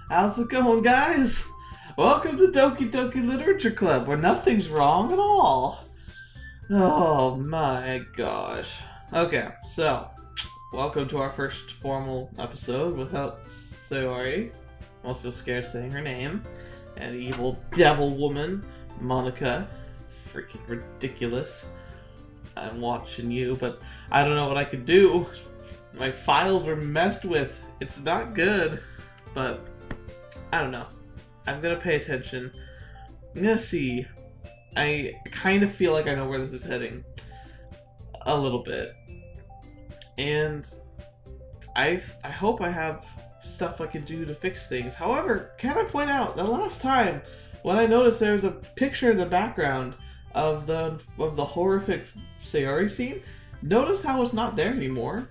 How's it going, guys? Welcome to Doki Doki Literature Club, where nothing's wrong at all. Oh my gosh. Okay, so, welcome to our first formal episode without Sayori. Almost feel scared saying her name. And the evil devil woman, Monika. Freaking ridiculous. I'm watching you, but I don't know what I could do. My files were messed with. It's not good, but I don't know. I'm gonna pay attention. I'm gonna see. I kind of feel like I know where this is heading. A little bit. And I hope I have stuff I can do to fix things. However, can I point out, the last time when I noticed there was a picture in the background of the horrific Sayori scene, notice how it's not there anymore.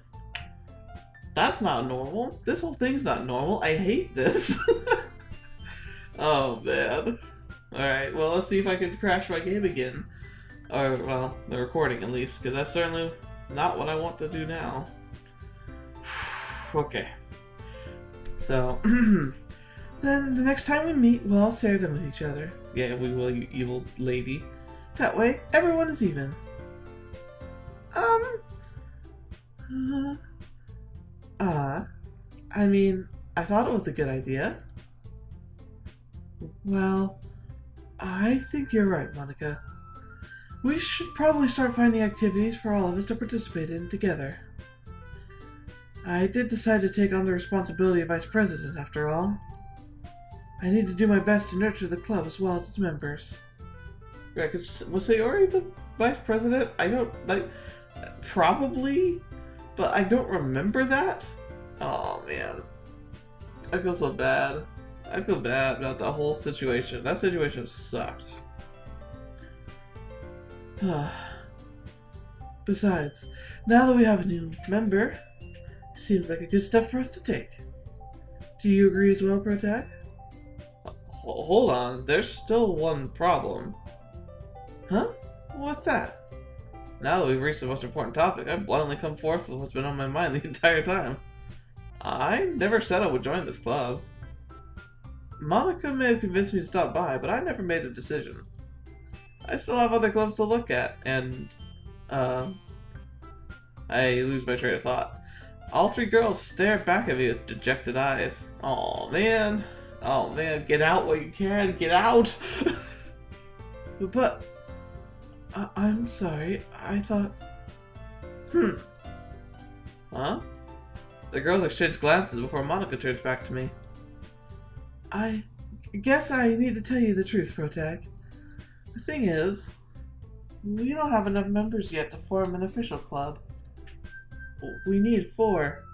That's not normal. This whole thing's not normal. I hate this. Oh, man. Alright, well, let's see if I can crash my game again. Or, well, the recording at least, because that's certainly not what I want to do now. Okay. So, then the next time we meet, we'll all share them with each other. Yeah, we will, you evil lady. That way, everyone is even. I mean, I thought it was a good idea. Well, I think you're right, Monika. We should probably start finding activities for all of us to participate in together. I did decide to take on the responsibility of vice president, after all. I need to do my best to nurture the club as well as its members. Right, because was Sayori the vice president? I don't, like, probably, but I don't remember that. Oh, man. I feel so bad. I feel bad about the whole situation. That situation sucked. Besides, now that we have a new member, it seems like a good step for us to take. Do you agree as well, Protag? Hold on, there's still one problem. Huh? What's that? Now that we've reached the most important topic, I've bluntly come forth with what's been on my mind the entire time. I never said I would join this club. Monika may have convinced me to stop by, but I never made a decision. I still have other clubs to look at, and, I lose my train of thought. All three girls stare back at me with dejected eyes. Oh man, get out while you can, get out! But, I'm sorry, I thought... Huh? The girls exchange glances before Monika turns back to me. I guess I need to tell you the truth, Protag. The thing is, we don't have enough members yet to form an official club. We need 4.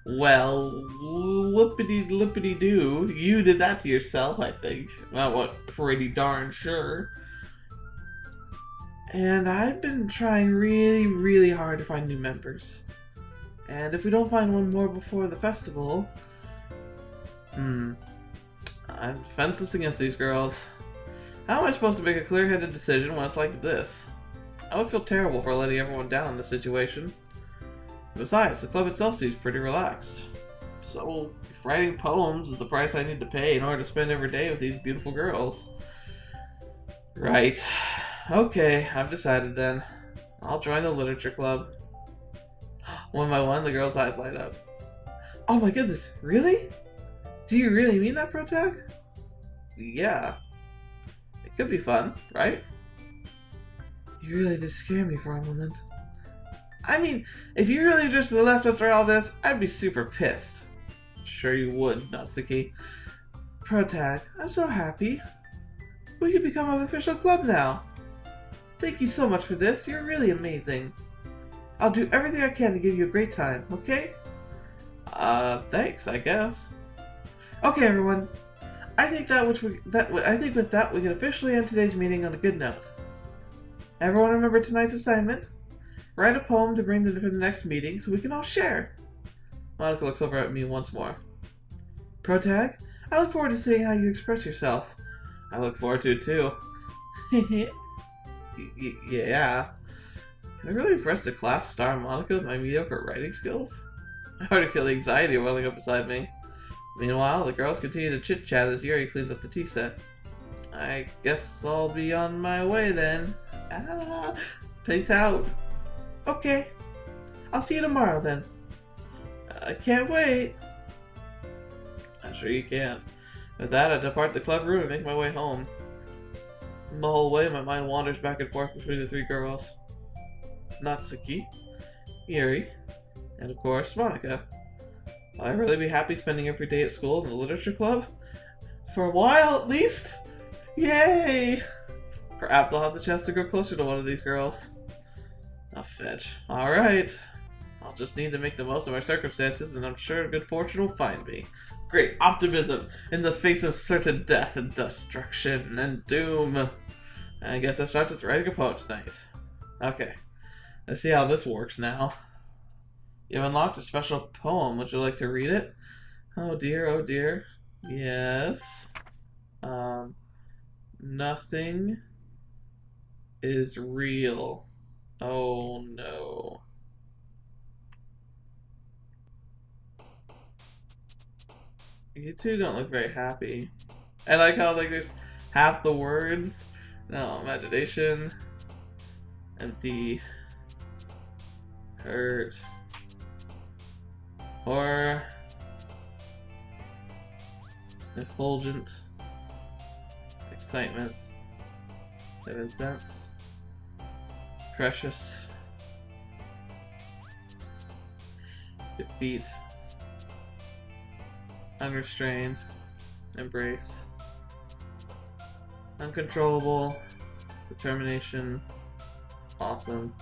Well, whoopity-lippity-doo. You did that to yourself, I think. Well, what, pretty darn sure. And I've been trying really, really hard to find new members. And if we don't find one more before the festival... I'm defenseless against these girls. How am I supposed to make a clear-headed decision when it's like this? I would feel terrible for letting everyone down in this situation. Besides, the club itself seems pretty relaxed. So, if writing poems is the price I need to pay in order to spend every day with these beautiful girls. Right. Okay, I've decided then. I'll join the literature club. One by one, the girls' eyes light up. Oh my goodness, really? Do you really mean that, Protag? Yeah. It could be fun, right? You really did scare me for a moment. I mean, if you really just left after all this, I'd be super pissed. Sure you would, Natsuki. Protag, I'm so happy. We could become an official club now. Thank you so much for this, you're really amazing. I'll do everything I can to give you a great time, okay? Thanks, I guess. Okay, everyone. I think with that we can officially end today's meeting on a good note. Everyone remember tonight's assignment? Write a poem to bring to the next meeting so we can all share. Monika looks over at me once more. Protag, I look forward to seeing how you express yourself. I look forward to it too. Yeah. Can I really impress the class star Monika with my mediocre writing skills? I already feel the anxiety welling up beside me. Meanwhile, the girls continue to chit-chat as Yuri cleans up the tea set. I guess I'll be on my way then. Peace out. Okay. I'll see you tomorrow then. I can't wait. I'm sure you can't. With that, I depart the club room and make my way home. The whole way, my mind wanders back and forth between the three girls. Natsuki, Yuri, and of course, Monika. Will I really be happy spending every day at school in the literature club? For a while, at least? Yay! Perhaps I'll have the chance to grow closer to one of these girls. A fetch. Alright. I'll just need to make the most of my circumstances, and I'm sure good fortune will find me. Great optimism in the face of certain death and destruction and doom. I guess I start with writing a poem tonight. Okay. Let's see how this works now. You've unlocked a special poem. Would you like to read it? Oh dear, oh dear. Yes. Nothing is real. Oh no. You two don't look very happy. I like how like there's half the words. No, imagination. Empty. Hurt. Horror. Effulgent. Excitement. Heaven sense. Precious. Defeat. Unrestrained. Embrace. Uncontrollable. Determination. Awesome.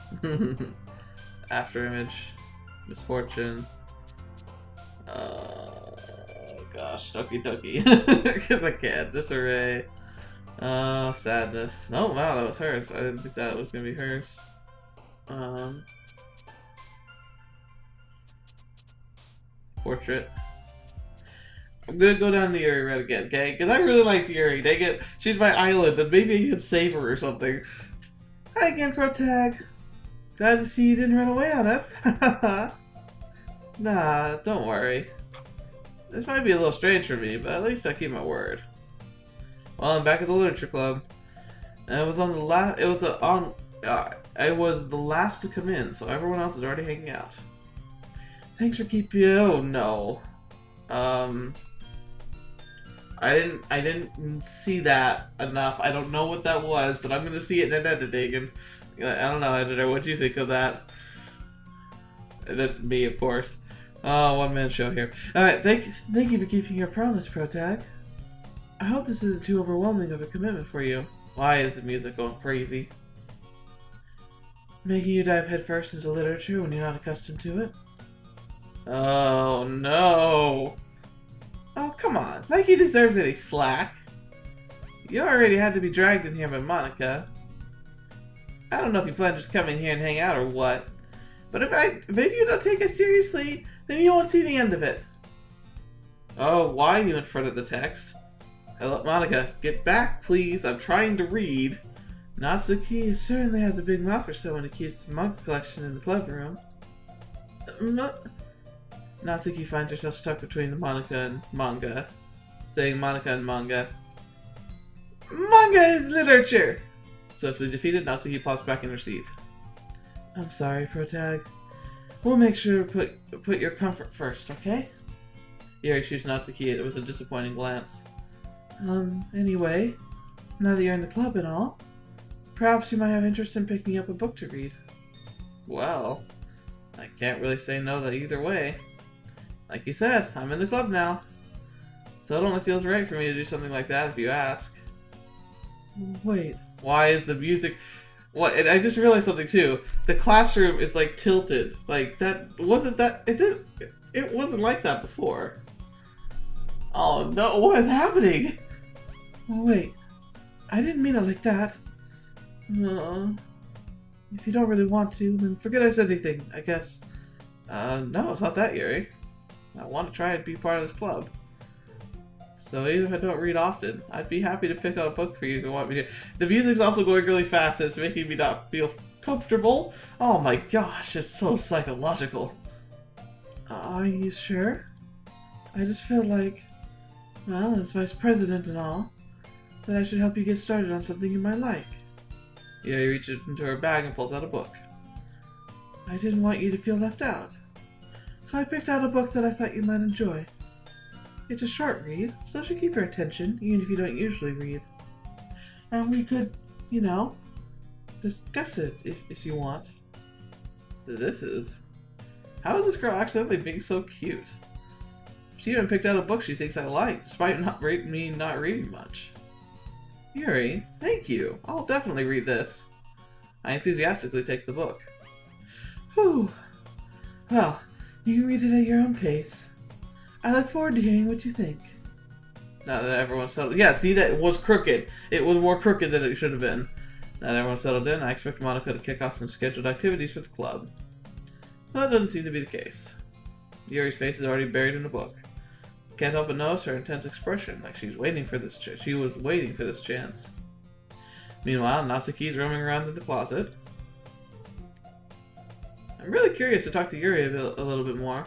Afterimage. Misfortune. Gosh, Doki Doki. Because I can't. Disarray. Sadness. Oh wow, that was hers. I didn't think that was gonna be hers. Portrait. I'm gonna go down to Yuri right again, okay? Because I really liked Yuri. Dang it. She's my island, and maybe you could save her or something. Hi again, Protag. Glad to see you didn't run away on us. Nah, don't worry. This might be a little strange for me, but at least I keep my word. Well, I'm back at the literature club. And I was on the last. I was the last to come in, so everyone else is already hanging out. Thanks for keeping. Oh no. I didn't see that enough. I don't know what that was, but I'm gonna see it in editing. And I don't know, editor. What do you think of that? That's me, of course. Oh, one-man show here. Alright, thank you for keeping your promise, Protag. I hope this isn't too overwhelming of a commitment for you. Why is the music going crazy? Making you dive headfirst into literature when you're not accustomed to it? Oh, no. Oh, come on. Like he deserves any slack. You already had to be dragged in here by Monika. I don't know if you plan to just come in here and hang out or what. But if you don't take us seriously, then you won't see the end of it. Oh, why are you in front of the text? Hello, Monika, get back, please. I'm trying to read. Natsuki certainly has a big mouth for someone who keeps a manga collection in the club room. Natsuki finds herself stuck between Monika and manga. Saying Monika and manga. Manga is literature! Swiftly defeated, Natsuki pops back in her seat. I'm sorry, Protag. We'll make sure to put your comfort first, okay? Yuri shoots Natsuki. It was a disappointing glance. Anyway, now that you're in the club and all, perhaps you might have interest in picking up a book to read. Well, I can't really say no to either way. Like you said, I'm in the club now. So it only feels right for me to do something like that if you ask. Wait. Why is the music... What? And I just realized something too. The classroom is like tilted. Like that wasn't that... It wasn't like that before. Oh no, what is happening? Oh wait. I didn't mean it like that. If you don't really want to, then forget I said anything, I guess. No, it's not that, Yuri. I want to try and be part of this club. So even if I don't read often, I'd be happy to pick out a book for you if you want me to. The music's also going really fast and it's making me not feel comfortable. Oh my gosh, it's so psychological. Are you sure? I just feel like Well, as vice president and all, then I should help you get started on something you might like. Yuri reaches into her bag and pulls out a book. I didn't want you to feel left out, so I picked out a book that I thought you might enjoy. It's a short read, so it should keep your attention, even if you don't usually read. And we could, you know, discuss it if you want. This is... How is this girl accidentally being so cute? She even picked out a book she thinks I like, despite me not reading much. Yuri, thank you. I'll definitely read this. I enthusiastically take the book. Whew. Well, you can read it at your own pace. I look forward to hearing what you think. Now that everyone's settled... Yeah, see, that was crooked. It was more crooked than it should have been. Now that everyone's settled in, I expect Monika to kick off some scheduled activities for the club. Well, that doesn't seem to be the case. Yuri's face is already buried in the book. Can't help but notice her intense expression, like she's waiting for this. She was waiting for this chance. Meanwhile, Natsuki is roaming around in the closet. I'm really curious to talk to Yuri a little bit more,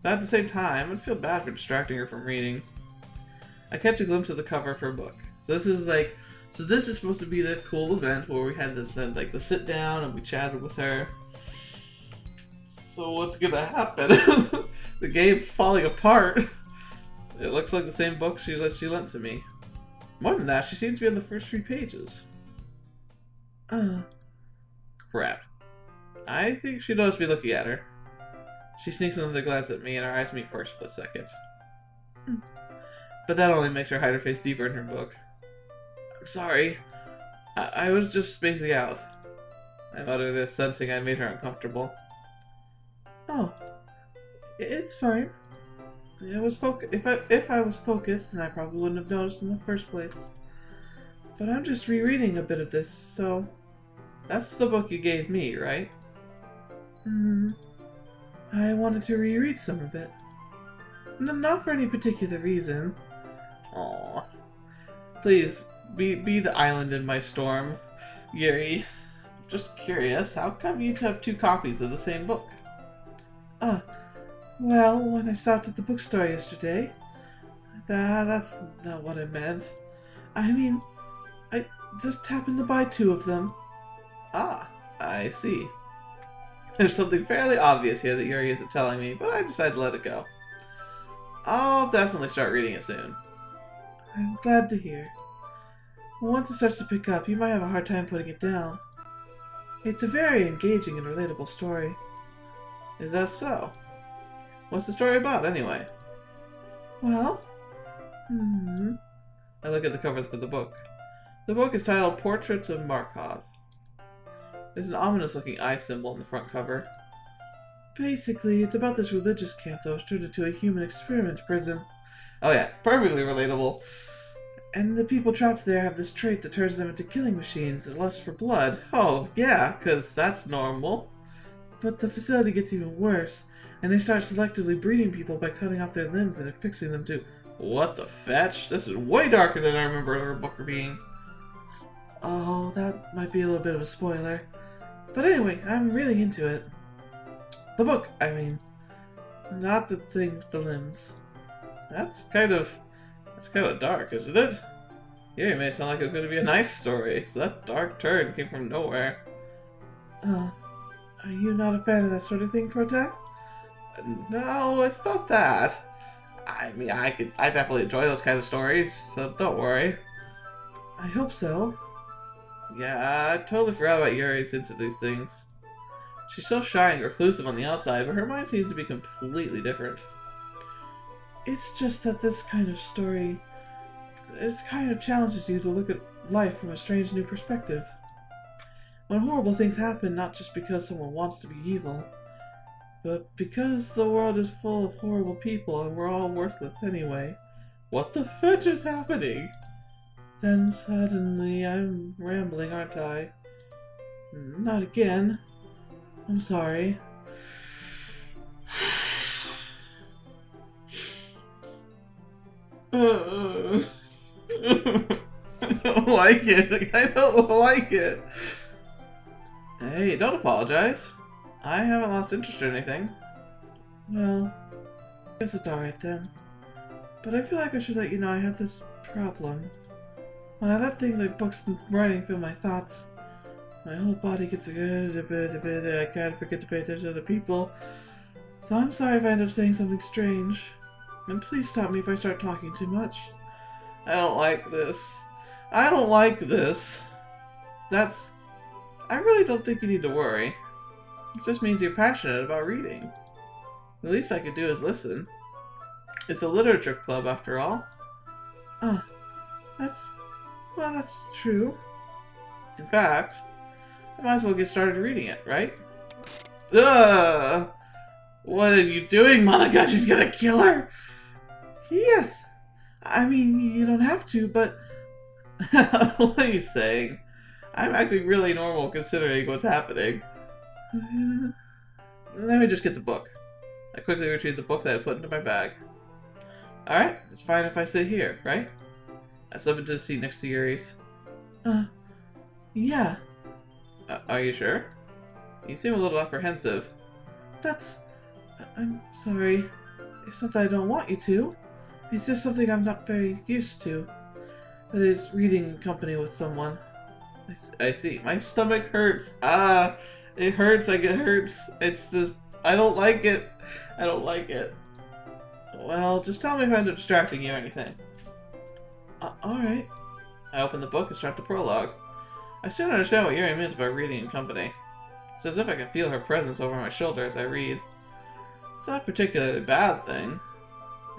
but at the same time, I'd feel bad for distracting her from reading. I catch a glimpse of the cover of her book. So this is supposed to be the cool event where we had the sit down and we chatted with her. So what's gonna happen? The game's falling apart. It looks like the same book she lent to me. More than that, she seems to be on the first 3 pages. Crap. I think she noticed me looking at her. She sneaks another glance at me and our eyes meet for a split second. But that only makes her hide her face deeper in her book. I'm sorry. I was just spacing out. I mutter this, sensing I made her uncomfortable. Oh. It's fine. If I was focused, then I probably wouldn't have noticed in the first place. But I'm just rereading a bit of this, so... That's the book you gave me, right? I wanted to reread some of it. Not for any particular reason. Aww. Please, be the island in my storm, Yuri. Just curious, how come you have 2 copies of the same book? Well, when I stopped at the bookstore yesterday... That's not what I meant. I mean, I just happened to buy 2 of them. Ah, I see. There's something fairly obvious here that Yuri isn't telling me, but I decided to let it go. I'll definitely start reading it soon. I'm glad to hear. Once it starts to pick up, you might have a hard time putting it down. It's a very engaging and relatable story. Is that so? What's the story about, anyway? Well, I look at the cover for the book. The book is titled Portraits of Markov. There's an ominous-looking eye symbol on the front cover. Basically, it's about this religious camp that was turned into a human experiment prison. Oh yeah, perfectly relatable. And the people trapped there have this trait that turns them into killing machines that lust for blood. Oh, yeah, because that's normal. But the facility gets even worse, and they start selectively breeding people by cutting off their limbs and affixing them to... What the fetch? This is way darker than I remember her book being. Oh, that might be a little bit of a spoiler. But anyway, I'm really into it. The book, I mean. Not the thing with the limbs. That's kind of dark, isn't it? Yeah, it may sound like it's going to be a nice story, so that dark turn came from nowhere. Are you not a fan of that sort of thing, Poetic? No, it's not that. I mean, I definitely enjoy those kind of stories, so don't worry. I hope so. Yeah, I totally forgot about Yuri's into these things. She's so shy and reclusive on the outside, but her mind seems to be completely different. It's just that this kind of story... It kind of challenges you to look at life from a strange new perspective. When horrible things happen, not just because someone wants to be evil, but because the world is full of horrible people and we're all worthless anyway. What the fetch is happening? Then suddenly I'm rambling, aren't I? Not again. I'm sorry. I don't like it. I don't like it. Hey, don't apologize. I haven't lost interest in anything. Well, I guess it's alright then. but I feel like I should let you know I have this problem. When I let things like books and writing fill my thoughts, my whole body gets good of it, and I can't forget to pay attention to other people. So I'm sorry if I end up saying something strange. And please stop me if I start talking too much. I don't like this. I don't like this. I really don't think you need to worry. It just means you're passionate about reading. The least I could do is listen. It's a literature club, after all. That's true. In fact, I might as well get started reading it, right? Ugh! What are you doing, Monika? She's gonna kill her! Yes! I mean, you don't have to, but... What are you saying? I'm acting really normal considering what's happening. Let me just get the book. I quickly retrieved the book that I put into my bag. Alright, it's fine if I sit here, right? I slip into the seat next to Yuri's. Yeah. Are you sure? You seem a little apprehensive. I'm sorry. It's not that I don't want you to. It's just something I'm not very used to. That is, reading in company with someone. I see. My stomach hurts. It hurts. It hurts. It's just... I don't like it. I don't like it. Well, just tell me if I'm distracting you or anything. Alright. I open the book and start the prologue. I soon understand what Yuri means by reading in company. It's as if I can feel her presence over my shoulder as I read. It's not a particularly bad thing.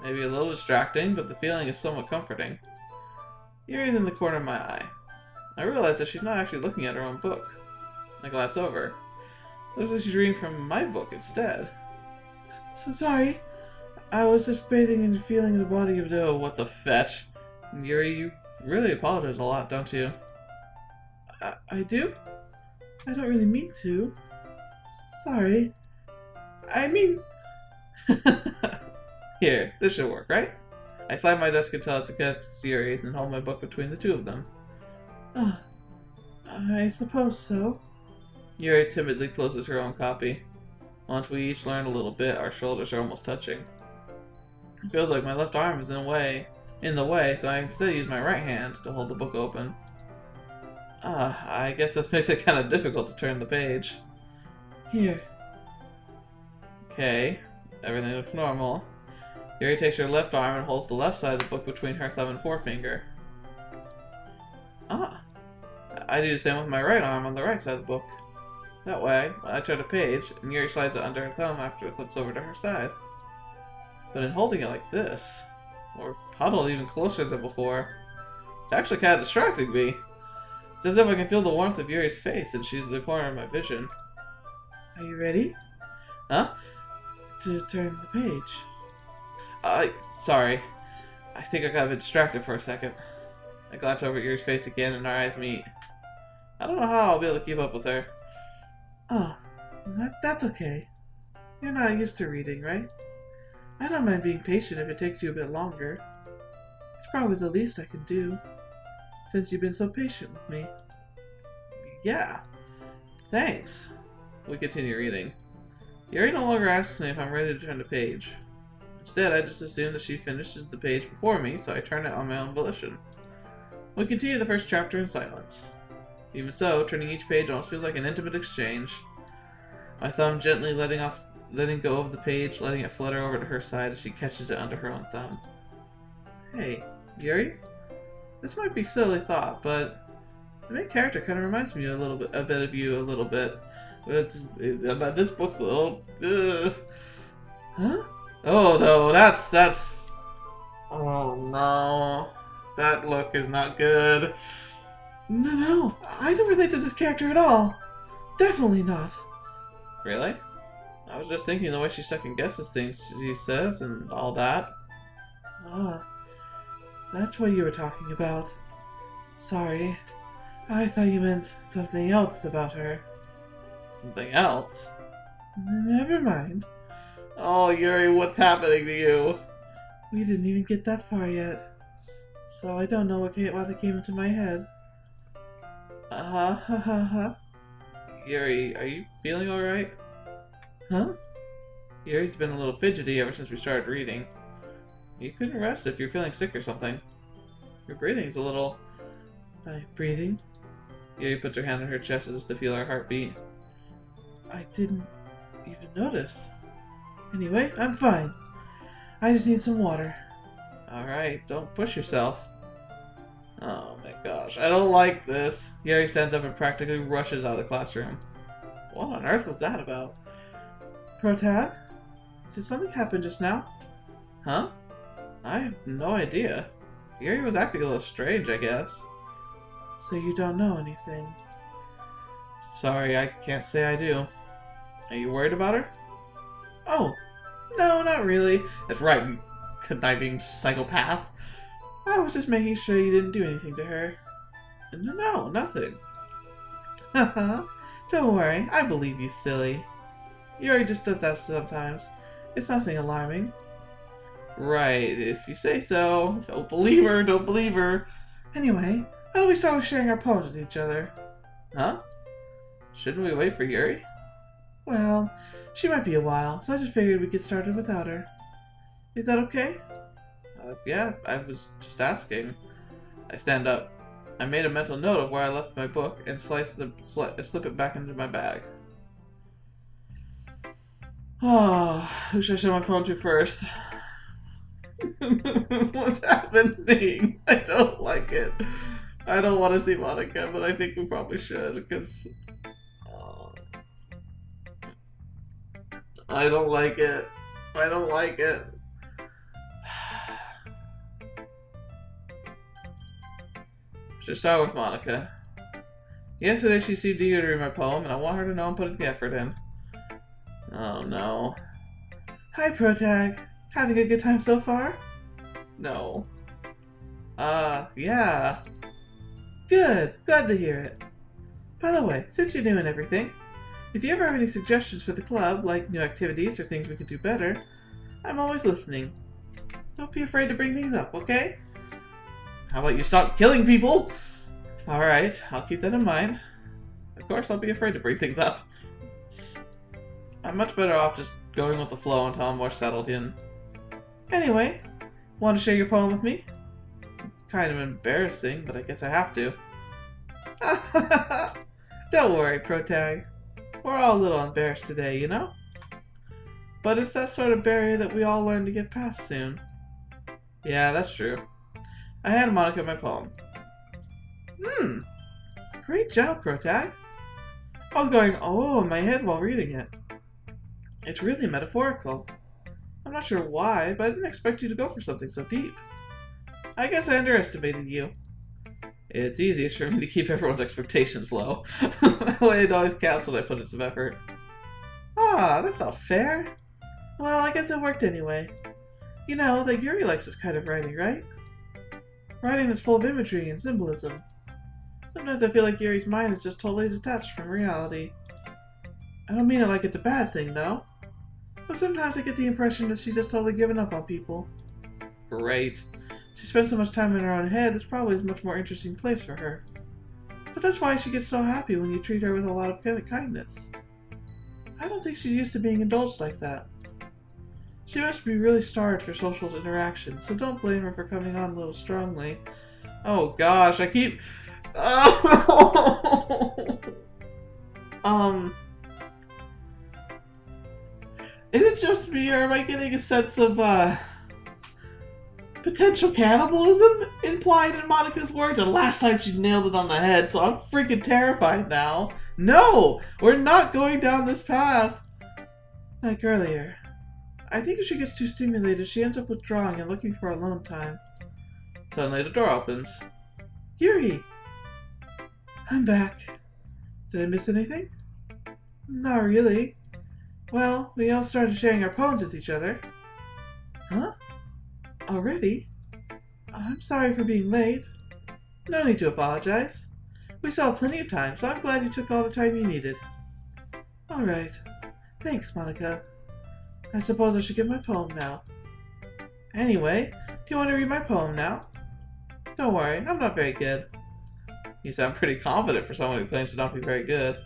Maybe a little distracting, but the feeling is somewhat comforting. Yuri's in the corner of my eye. I realize that she's not actually looking at her own book. I glance over. Looks like she's reading from my book instead. So sorry. I was just bathing in the feeling of the body of the... Oh, what the fetch? Yuri, you really apologize a lot, don't you? I do? I don't really mean to. Sorry. I mean... Here, this should work, right? I slide my desk until it's against Yuri's and hold my book between the two of them. I suppose so. Yuri timidly closes her own copy. Once we each learn a little bit, our shoulders are almost touching. It feels like my left arm is in the way, so I instead use my right hand to hold the book open. I guess this makes it kind of difficult to turn the page. Here. Okay, everything looks normal. Yuri takes her left arm and holds the left side of the book between her thumb and forefinger. I do the same with my right arm on the right side of the book. That way, when I turn the page, and Yuri slides it under her thumb after it flips over to her side. But in holding it like this, or huddled even closer than before, it's actually kind of distracting me. It's as if I can feel the warmth of Yuri's face and she's in the corner of my vision. Are you ready? Huh? To turn the page. Sorry. I think I got a bit distracted for a second. I glance over at Yuri's face again and our eyes meet. I don't know how I'll be able to keep up with her. That's okay. You're not used to reading, right? I don't mind being patient if it takes you a bit longer. It's probably the least I can do, since you've been so patient with me. Yeah. Thanks. We continue reading. Yuri no longer asks me if I'm ready to turn the page. Instead, I just assume that she finishes the page before me, so I turn it on my own volition. We continue the first chapter in silence. Even so, turning each page almost feels like an intimate exchange. My thumb gently letting go of the page, letting it flutter over to her side as she catches it under her own thumb. Hey, Yuri? This might be a silly thought, but the main character kind of reminds me a bit of you a little bit. This book's a little... Huh? Oh no, that's... Oh no. That look is not good. No, I don't relate to this character at all. Definitely not. Really? I was just thinking the way she second guesses things she says and all that. That's what you were talking about. Sorry. I thought you meant something else about her. Something else? Never mind. Oh, Yuri, what's happening to you? We didn't even get that far yet. So I don't know what came into my head. Yuri, are you feeling alright? Huh? Yuri's been a little fidgety ever since we started reading. You couldn't rest if you're feeling sick or something. Your breathing's a little... My breathing? Yuri puts her hand on her chest as if to feel her heartbeat. I didn't even notice. Anyway, I'm fine. I just need some water. Alright, don't push yourself. Oh my gosh, I don't like this. Yuri stands up and practically rushes out of the classroom. What on earth was that about? Protag? Did something happen just now? Huh? I have no idea. Yuri was acting a little strange, I guess. So you don't know anything? Sorry, I can't say I do. Are you worried about her? Oh, no, not really. That's right, you conniving psychopath. I was just making sure you didn't do anything to her. No, nothing. Haha, don't worry, I believe you, silly. Yuri just does that sometimes. It's nothing alarming. Right, if you say so. Don't believe her, don't believe her. Anyway, why don't we start with sharing our poems with each other? Huh? Shouldn't we wait for Yuri? Well, she might be a while, so I just figured we could start it without her. Is that okay? Yeah, I was just asking. I stand up. I made a mental note of where I left my book and slip it back into my bag. Oh, who should I show my phone to first? What's happening? I don't like it. I don't want to see Monika, but I think we probably should, because... I don't like it. I don't like it. Should start with Monika. Yesterday she seemed eager to read my poem, and I want her to know I'm putting the effort in. Oh no. Hi, Protag. Having a good time so far? No. Yeah. Good. Glad to hear it. By the way, since you're new and everything, if you ever have any suggestions for the club, like new activities or things we could do better, I'm always listening. Don't be afraid to bring things up, okay? How about you stop killing people? Alright, I'll keep that in mind. Of course, I'll be afraid to bring things up. I'm much better off just going with the flow until I'm more settled in. Anyway, want to share your poem with me? It's kind of embarrassing, but I guess I have to. Don't worry, Protag. We're all a little embarrassed today, you know? But it's that sort of barrier that we all learn to get past soon. Yeah, that's true. I hand Monika my poem. Great job, Protag. I was going, oh, in my head while reading it. It's really metaphorical. I'm not sure why, but I didn't expect you to go for something so deep. I guess I underestimated you. It's easiest for me to keep everyone's expectations low. That way it always counts when I put in some effort. Ah, that's not fair. Well, I guess it worked anyway. You know that Yuri likes this kind of writing, right? Writing is full of imagery and symbolism. Sometimes I feel like Yuri's mind is just totally detached from reality. I don't mean it like it's a bad thing, though. But sometimes I get the impression that she's just totally given up on people. Great. She spends so much time in her own head, it's probably a much more interesting place for her. But that's why she gets so happy when you treat her with a lot of kindness. I don't think she's used to being indulged like that. She must be really starved for social interaction, so don't blame her for coming on a little strongly. Oh gosh, I keep... Is it just me, or am I getting a sense of, potential cannibalism implied in Monika's words? And last time she nailed it on the head, so I'm freaking terrified now. No! We're not going down this path! Like earlier. I think if she gets too stimulated, she ends up withdrawing and looking for alone time. Suddenly the door opens. Yuri! I'm back. Did I miss anything? Not really. Well, we all started sharing our poems with each other. Huh? Already? I'm sorry for being late. No need to apologize. We still have plenty of time, so I'm glad you took all the time you needed. Alright. Thanks, Monika. I suppose I should get my poem now. Anyway, do you want to read my poem now? Don't worry, I'm not very good. You sound pretty confident for someone who claims to not be very good.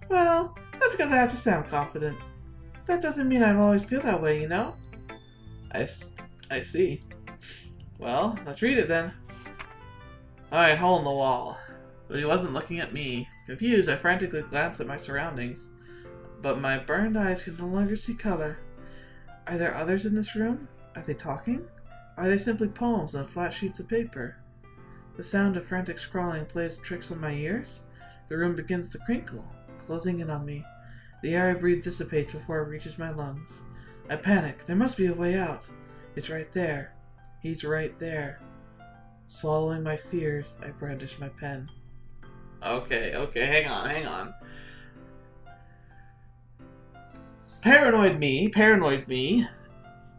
Well, that's because I have to sound confident. That doesn't mean I always feel that way, you know? I I see. Well, let's read it then. Alright, hole in the wall. But he wasn't looking at me. Confused, I frantically glanced at my surroundings. But my burned eyes could no longer see color. Are there others in this room? Are they talking? Are they simply poems on flat sheets of paper? The sound of frantic scrawling plays tricks on my ears. The room begins to crinkle, closing in on me. The air I breathe dissipates before it reaches my lungs. I panic. There must be a way out. It's right there. He's right there. Swallowing my fears, I brandish my pen. Okay, hang on. Paranoid me.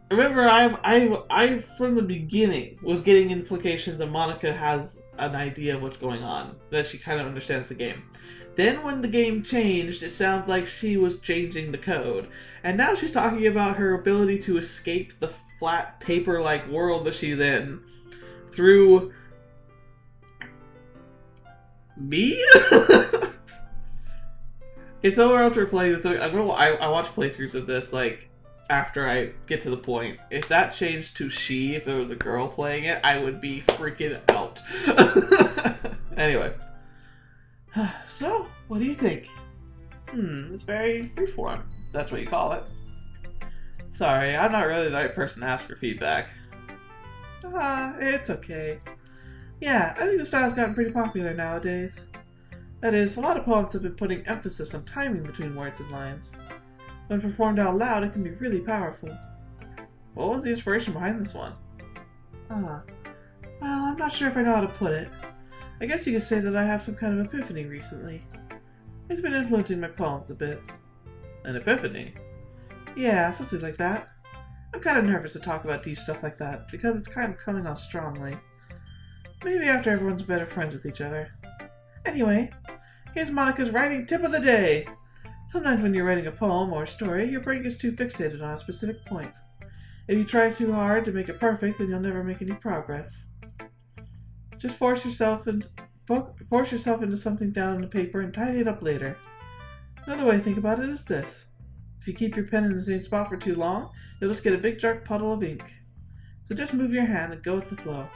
Remember, I from the beginning was getting implications that Monika has an idea of what's going on, that she kind of understands the game. Then when the game changed, it sounds like she was changing the code. And now she's talking about her ability to escape the flat paper-like world that she's in through me? It's over after playing this. I watch playthroughs of this, like, after I get to the point. If that changed to she, if it was a girl playing it, I would be freaking out. Anyway. So, what do you think? It's very freeform. That's what you call it. Sorry, I'm not really the right person to ask for feedback. It's okay. Yeah, I think the style's gotten pretty popular nowadays. That is, a lot of poems have been putting emphasis on timing between words and lines. When performed out loud, it can be really powerful. What was the inspiration behind this one? Well, I'm not sure if I know how to put it. I guess you could say that I have some kind of epiphany recently. It's been influencing my poems a bit. An epiphany? Yeah, something like that. I'm kind of nervous to talk about deep stuff like that, because it's kind of coming on strongly. Maybe after everyone's better friends with each other. Anyway, here's Monika's writing tip of the day. Sometimes when you're writing a poem or a story, your brain gets too fixated on a specific point. If you try too hard to make it perfect, then you'll never make any progress. Just force yourself into something down on the paper and tidy it up later. Another way to think about it is this. If you keep your pen in the same spot for too long, you'll just get a big dark puddle of ink. So just move your hand and go with the flow.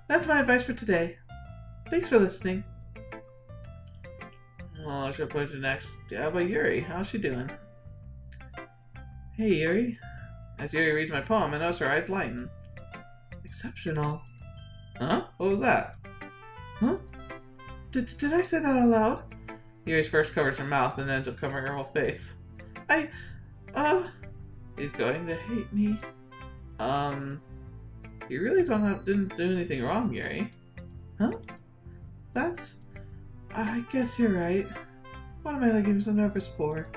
That's my advice for today. Thanks for listening. Oh, I should put it to next. How about Yuri? How's she doing? Hey, Yuri. As Yuri reads my poem, I notice her eyes lighten. Exceptional. Huh? What was that? Huh? Did I say that out loud? Yuri's first covers her mouth and ends up covering her whole face. He's going to hate me. You really didn't do anything wrong, Yuri. Huh? I guess you're right. What am I getting so nervous for?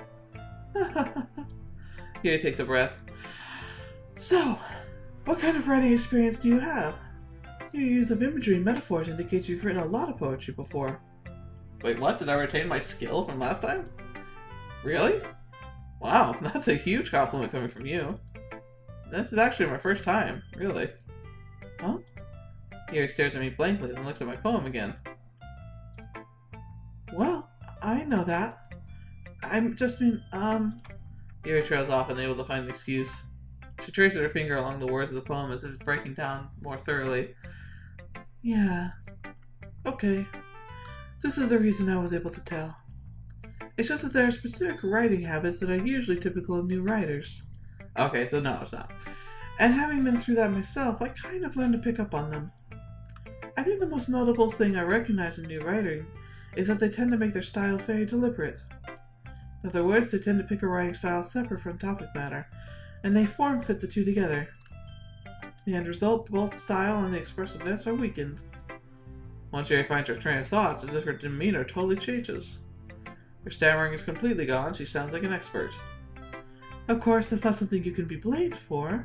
Yuri takes a breath. So, what kind of writing experience do you have? Your use of imagery and metaphors indicates you've written a lot of poetry before. Wait, what? Did I retain my skill from last time? Really? Wow, that's a huge compliment coming from you. This is actually my first time, really. Huh? Yuri stares at me blankly and looks at my poem again. Well, I know that. Yuri trails off, unable to find an excuse. She traces her finger along the words of the poem as if it's breaking down more thoroughly. Yeah. Okay. This is the reason I was able to tell. It's just that there are specific writing habits that are usually typical of new writers. Okay, so no, it's not. And having been through that myself, I kind of learned to pick up on them. I think the most notable thing I recognize in new writing is that they tend to make their styles very deliberate. In other words, they tend to pick a writing style separate from topic matter, and they form-fit the two together. The end result, both the style and the expressiveness are weakened. Once Yuri finds her train of thoughts, as if her demeanor totally changes. Her stammering is completely gone, she sounds like an expert. Of course, that's not something you can be blamed for.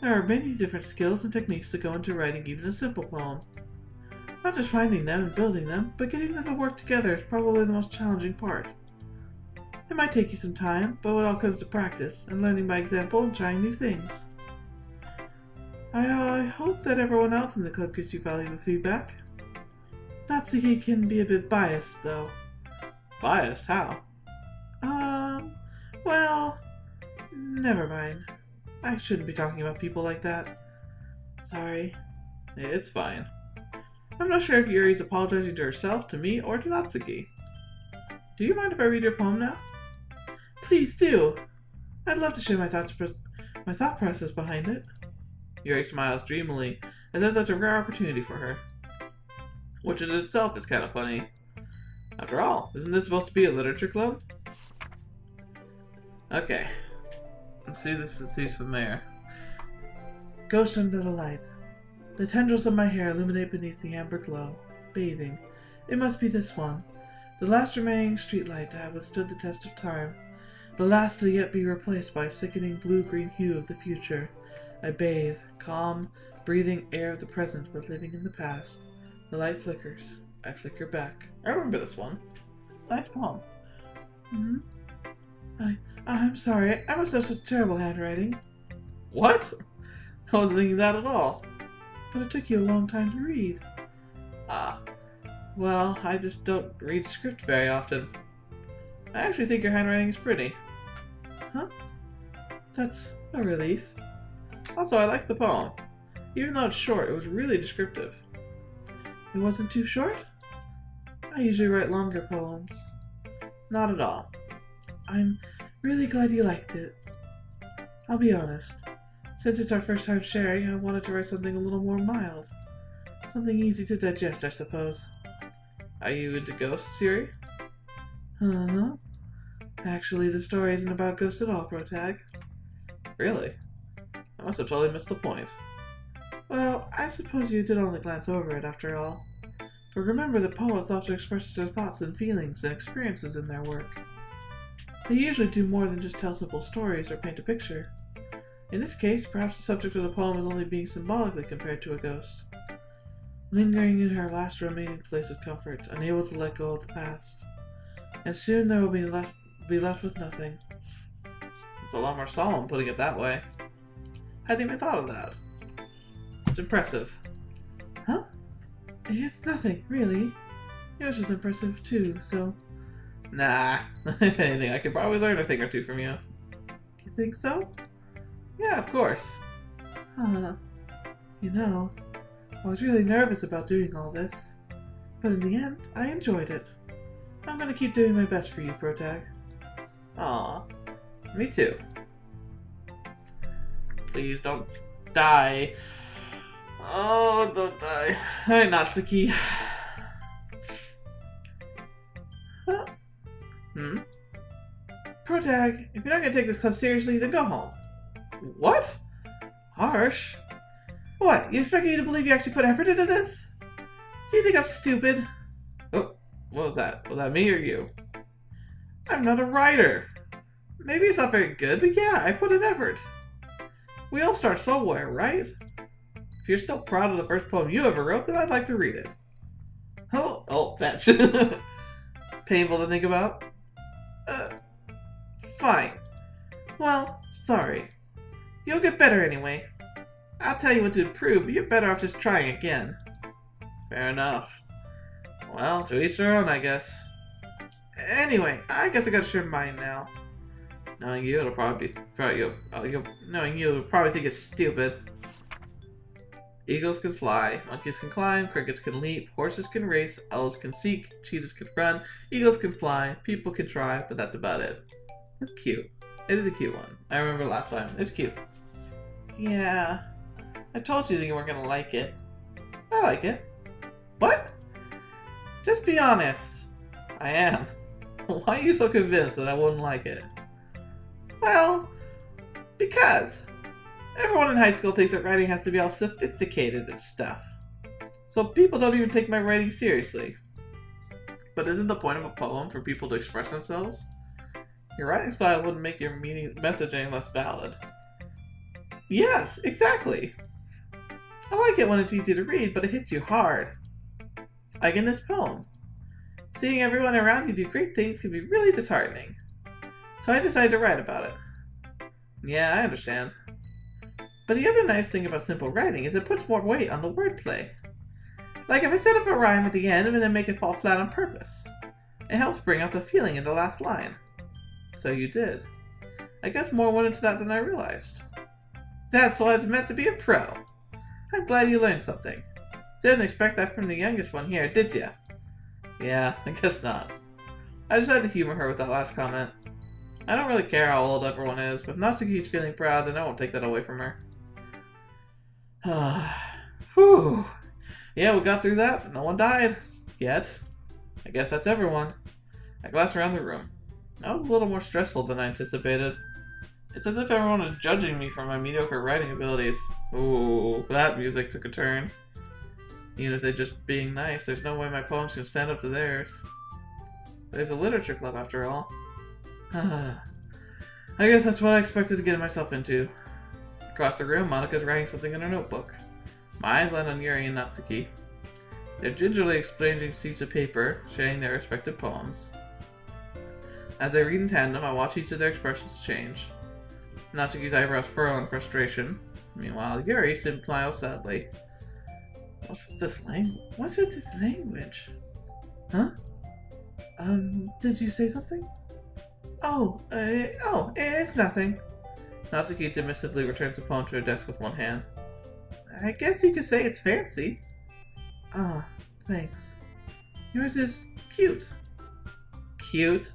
There are many different skills and techniques that go into writing even a simple poem. Not just finding them and building them, but getting them to work together is probably the most challenging part. It might take you some time, but it all comes to practice, and learning by example and trying new things. I hope that everyone else in the club gives you valuable feedback. Natsuki can be a bit biased, though. Biased? How? Well, never mind. I shouldn't be talking about people like that. Sorry. It's fine. I'm not sure if Yuri's apologizing to herself, to me, or to Natsuki. Do you mind if I read your poem now? Please do! I'd love to share my thought process behind it. Yuri smiles dreamily, as if that's a rare opportunity for her. Which in itself is kind of funny. After all, isn't this supposed to be a literature club? Okay. Let's see if this seems familiar. Ghost under the light. The tendrils of my hair illuminate beneath the amber glow. Bathing. It must be this one. The last remaining streetlight to have withstood the test of time. The last to yet be replaced by a sickening blue-green hue of the future. I bathe, calm, breathing air of the present but living in the past. The light flickers. I flicker back. I remember this one. Nice poem. I'm sorry. I must have such terrible handwriting. What? I wasn't thinking that at all. But it took you a long time to read. Ah. Well, I just don't read script very often. I actually think your handwriting is pretty. Huh? That's a relief. Also, I like the poem. Even though it's short, it was really descriptive. It wasn't too short? I usually write longer poems. Not at all. I'm really glad you liked it. I'll be honest. Since it's our first time sharing, I wanted to write something a little more mild. Something easy to digest, I suppose. Are you into ghosts, Yuri? Uh-huh. Actually, the story isn't about ghosts at all, Protag. Really? I must have totally missed the point. Well, I suppose you did only glance over it, after all. But remember that poets often express their thoughts and feelings and experiences in their work. They usually do more than just tell simple stories or paint a picture. In this case, perhaps the subject of the poem is only being symbolically compared to a ghost. Lingering in her last remaining place of comfort, unable to let go of the past. And soon there will be left with nothing. It's a lot more solemn, putting it that way. Hadn't even thought of that. It's impressive. Huh? It's nothing, really. Yours was impressive too, so... Nah. If anything, I could probably learn a thing or two from you. You think so? Yeah, of course. Huh. You know, I was really nervous about doing all this. But in the end, I enjoyed it. I'm gonna keep doing my best for you, Protag. Aw. Me too. Please don't die. Oh, don't die. Alright, Natsuki. Huh? Protag, if you're not gonna take this club seriously, then go home. What? Harsh. What, you expect me to believe you actually put effort into this? Do you think I'm stupid? Oh, what was that? Was that me or you? I'm not a writer. Maybe it's not very good, but yeah, I put in effort. We all start somewhere, right? If you're still proud of the first poem you ever wrote, then I'd like to read it. Oh, fetch. Painful to think about. Fine. Well, sorry. You'll get better anyway. I'll tell you what to improve, but you're better off just trying again. Fair enough. Well, to each their own, I guess. Anyway, I guess I gotta share mine now. Knowing you, it'll probably be... knowing you, it'll probably think it's stupid. Eagles can fly, monkeys can climb, crickets can leap, horses can race, owls can seek, cheetahs can run, eagles can fly, people can try, but that's about it. It's cute. It is a cute one. I remember last time. It's cute. Yeah. I told you that you weren't gonna like it. I like it. What? Just be honest. I am. Why are you so convinced that I wouldn't like it? Well, because everyone in high school thinks that writing has to be all sophisticated and stuff. So people don't even take my writing seriously. But isn't the point of a poem for people to express themselves? Your writing style wouldn't make your message any less valid. Yes, exactly. I like it when it's easy to read, but it hits you hard. Like in this poem. Seeing everyone around you do great things can be really disheartening. So I decided to write about it. Yeah, I understand. But the other nice thing about simple writing is it puts more weight on the wordplay. Like if I set up a rhyme at the end and then make it fall flat on purpose. It helps bring out the feeling in the last line. So you did. I guess more went into that than I realized. That's what it's meant to be a pro. I'm glad you learned something. Didn't expect that from the youngest one here, did ya? Yeah, I guess not. I just had to humor her with that last comment. I don't really care how old everyone is, but if Natsuki's feeling proud, then I won't take that away from her. Whew. Yeah, we got through that. No one died. Yet. I guess that's everyone. I glanced around the room. That was a little more stressful than I anticipated. It's as if everyone was judging me for my mediocre writing abilities. Ooh, that music took a turn. Even if they're just being nice, there's no way my poems can stand up to theirs. There's a literature club after all. I guess that's what I expected to get myself into. Across the room, Monika's writing something in her notebook. My eyes land on Yuri and Natsuki. They're gingerly exchanging sheets of paper, sharing their respective poems. As they read in tandem, I watch each of their expressions change. Natsuki's eyebrows furrow in frustration. Meanwhile, Yuri smiles sadly. What's with this language? Huh? Did you say something? It's nothing. Natsuki dismissively returns the poem to her desk with one hand. I guess you could say it's fancy. Ah, thanks. Yours is cute. Cute?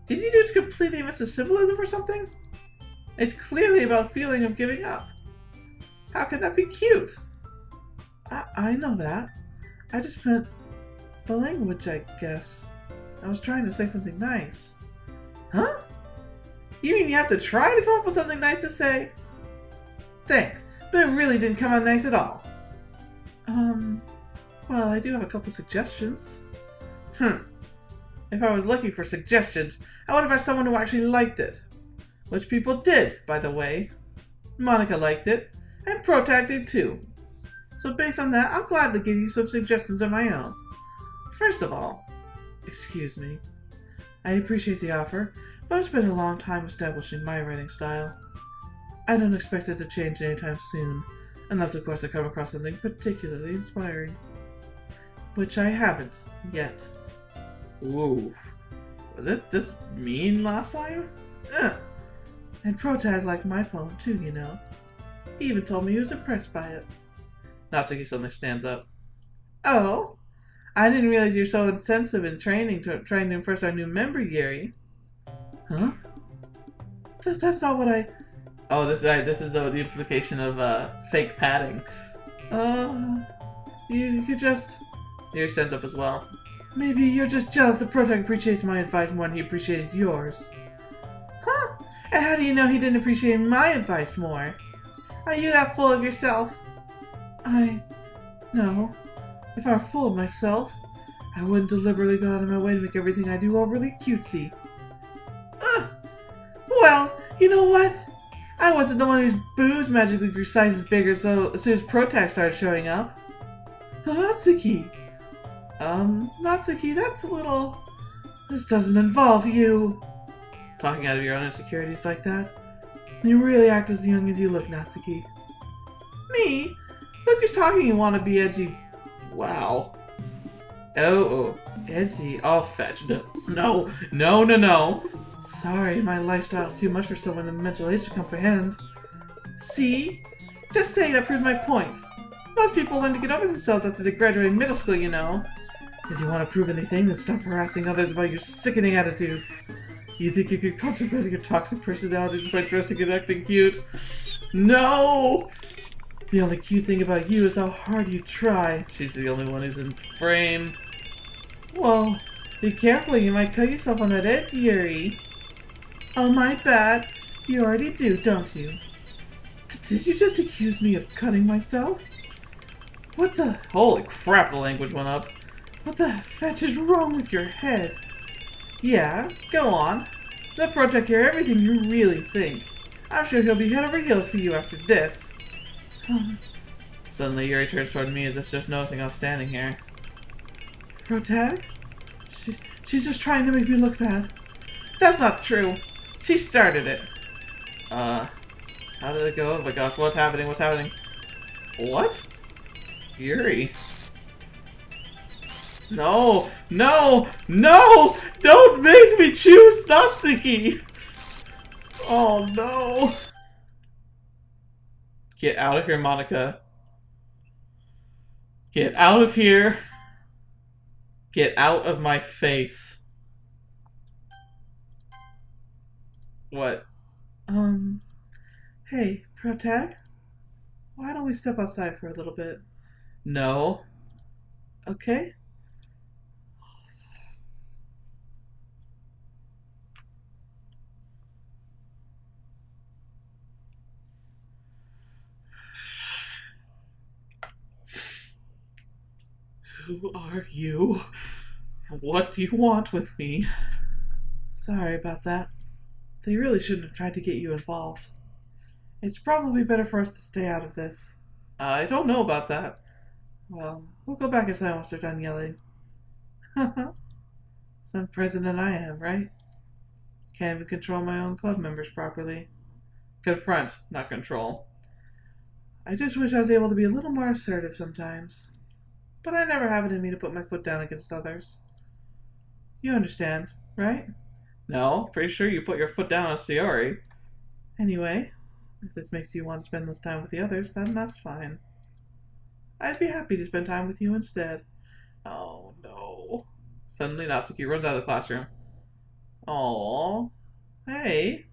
Did you just completely miss the symbolism or something? It's clearly about feeling of giving up. How can that be cute? I know that. I just meant the language, I guess. I was trying to say something nice. Huh? You mean you have to try to come up with something nice to say? Thanks, but it really didn't come out nice at all. Well, I do have a couple suggestions. If I was looking for suggestions, I would have asked someone who actually liked it. Which people did, by the way. Monika liked it, and Poetic did too. So based on that, I'll gladly give you some suggestions of my own. First of all, excuse me. I appreciate the offer, but it's been a long time establishing my writing style. I don't expect it to change anytime soon, unless of course I come across something particularly inspiring. Which I haven't, yet. Ooh. Was it this mean last time? And Poetic liked my poem too, you know. He even told me he was impressed by it. Natsuki suddenly stands up. Oh? I didn't realize you're so intensive in trying to impress our new member, Yuri. Huh? That's not what I... Oh, this is the implication of fake padding. You could just... Yuri stands up as well. Maybe you're just jealous that Poetic appreciates my advice more than he appreciated yours. Huh? And how do you know he didn't appreciate my advice more? Are you that full of yourself? No. If I were full of myself, I wouldn't deliberately go out of my way to make everything I do overly cutesy. Well, you know what? I wasn't the one whose boobs magically grew sizes bigger as soon as Poetic started showing up. Natsuki! Natsuki, that's a little... This doesn't involve you. Talking out of your own insecurities like that? You really act as young as you look, Natsuki. Me? Look who's talking and want to be edgy. Wow. Oh, edgy. Oh, fetch. No. Sorry, my lifestyle's too much for someone in mental age to comprehend. See? Just saying that proves my point. Most people learn to get over themselves after they graduate middle school, you know. If you want to prove anything, then stop harassing others about your sickening attitude. You think you could contemplate your toxic personality just by dressing and acting cute? No! The only cute thing about you is how hard you try. She's the only one who's in frame. Well, be careful, you might cut yourself on that edge, Yuri. Oh, my bad. You already do, don't you? Did you just accuse me of cutting myself? What the... Holy crap, the language went up. What the fetch is wrong with your head? Yeah, go on. Let Poetic hear everything you really think. I'm sure he'll be head over heels for you after this. Suddenly, Yuri turns toward me as if just noticing I was standing here. Poetic? She's just trying to make me look bad. That's not true. She started it. How did it go? Oh my gosh, what's happening? What? Yuri. No! Don't make me choose Natsuki! Oh no! Get out of here, Monika. Get out of here. Get out of my face. What? Hey, Protag? Why don't we step outside for a little bit? No. Okay? Who are you? What do you want with me? Sorry about that. They really shouldn't have tried to get you involved. It's probably better for us to stay out of this. I don't know about that. Well, we'll go back inside once they're done yelling. Some president I am, right? Can't even control my own club members properly. Confront, not control. I just wish I was able to be a little more assertive sometimes. But I never have it in me to put my foot down against others. You understand, right? No, pretty sure you put your foot down on Sayori. Anyway, if this makes you want to spend less time with the others, then that's fine. I'd be happy to spend time with you instead. Oh no. Suddenly Natsuki runs out of the classroom. Aww. Hey.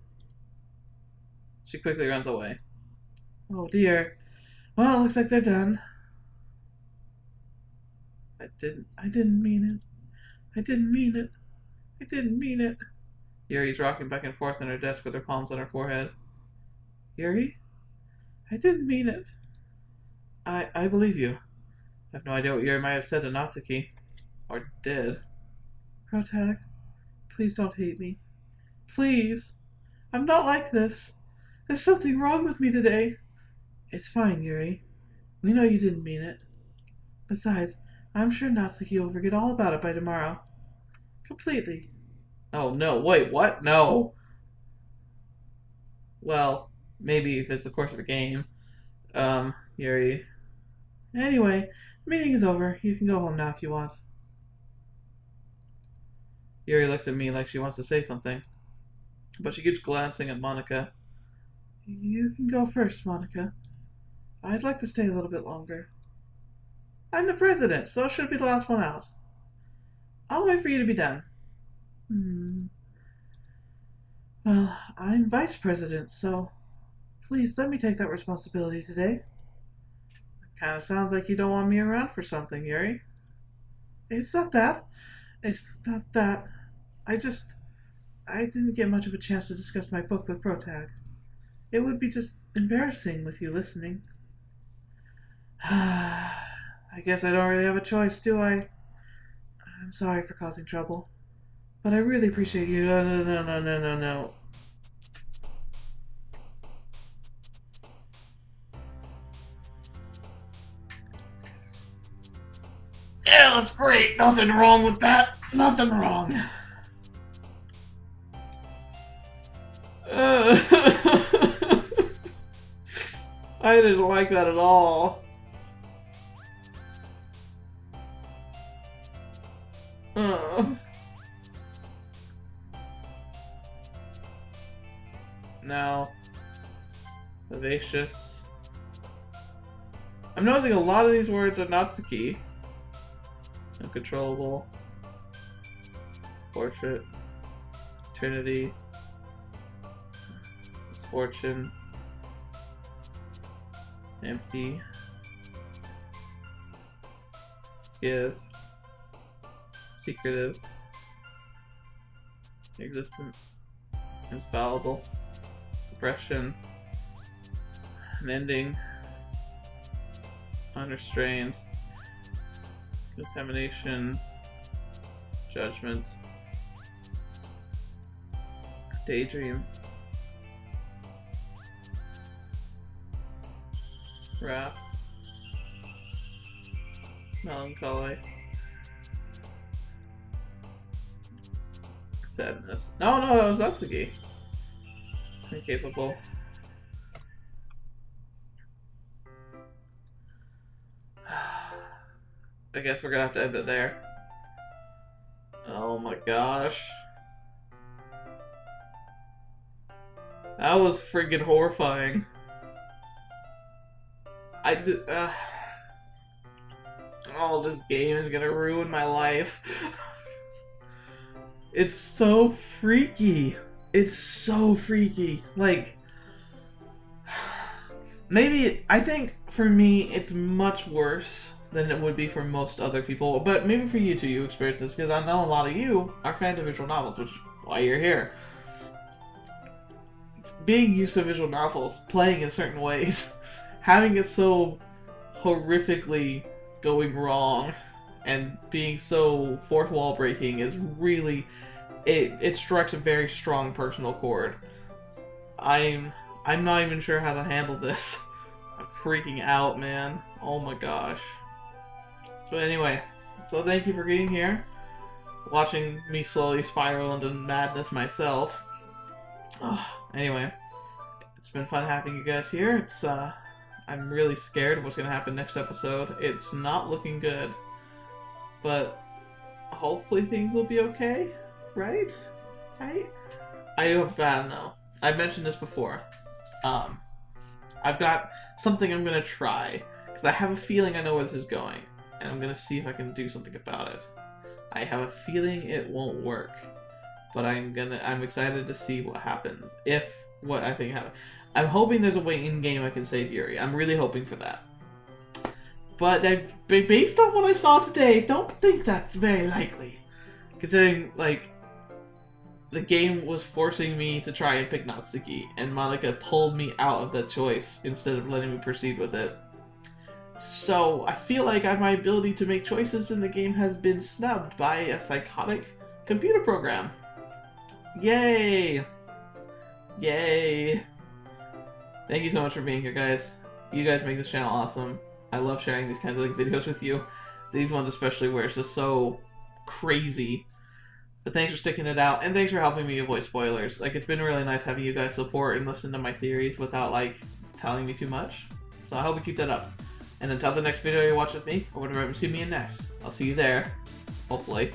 She quickly runs away. Oh dear. Well, looks like they're done. I didn't mean it. I didn't mean it. I didn't mean it. Yuri's rocking back and forth on her desk with her palms on her forehead. Yuri? I didn't mean it. I believe you. I have no idea what Yuri might have said to Natsuki. Or did. Protag, please don't hate me. Please. I'm not like this. There's something wrong with me today. It's fine, Yuri. We know you didn't mean it. Besides, I'm sure Natsuki will forget all about it by tomorrow. Completely. Oh no, wait, what? No. Well, maybe if it's the course of a game. Yuri. Anyway, the meeting is over. You can go home now if you want. Yuri looks at me like she wants to say something, but she keeps glancing at Monika. You can go first, Monika. I'd like to stay a little bit longer. I'm the president, so I should be the last one out. I'll wait for you to be done. Well, I'm vice president, so please let me take that responsibility today. It kind of sounds like you don't want me around for something, Yuri. It's not that. It's not that. I didn't get much of a chance to discuss my book with Protag. It would be just embarrassing with you listening. I guess I don't really have a choice, do I? I'm sorry for causing trouble. But I really appreciate you. No. Yeah, that's great. Nothing wrong with that. Nothing wrong. I didn't like that at all. Now, vivacious. I'm noticing a lot of these words are Natsuki. Uncontrollable. Portrait. Trinity. Misfortune. Empty. Give. Secretive. Existent. Infallible. Depression. Unending. Unrestrained. Contamination. Judgment. Daydream. Wrath. Melancholy. Sadness. No, that was Natsuki. Incapable. I guess we're gonna have to end it there. Oh my gosh. That was friggin' horrifying. Oh, this game is gonna ruin my life. It's so freaky. It's so freaky. Like, maybe, I think for me, it's much worse than it would be for most other people. But maybe for you too, you experience this, because I know a lot of you are fans of visual novels, which is why you're here. Being used to visual novels, playing in certain ways, having it so horrifically going wrong, and being so fourth wall breaking is really, it strikes a very strong personal chord. I'm not even sure how to handle this. I'm freaking out, man. Oh my gosh. So anyway, so thank you for being here, watching me slowly spiral into madness myself. Anyway, it's been fun having you guys here. It's I'm really scared of what's gonna happen next episode. It's not looking good, but hopefully things will be okay, right? Right? I do have a bad though. I've mentioned this before. I've got something I'm gonna try, because I have a feeling I know where this is going, and I'm gonna see if I can do something about it. I have a feeling it won't work, but I'm excited to see what happens. What I think happens. I'm hoping there's a way in-game I can save Yuri. I'm really hoping for that. But based on what I saw today, don't think that's very likely. Considering, like, the game was forcing me to try and pick Natsuki, and Monika pulled me out of that choice instead of letting me proceed with it. So, I feel like my ability to make choices in the game has been snubbed by a psychotic computer program. Yay! Yay! Thank you so much for being here, guys. You guys make this channel awesome. I love sharing these kinds of videos with you. These ones especially, where it's just so crazy. But thanks for sticking it out, and thanks for helping me avoid spoilers. Like, it's been really nice having you guys support and listen to my theories without, like, telling me too much. So I hope you keep that up. And until the next video you watch with me, or whatever you see me in next, I'll see you there. Hopefully.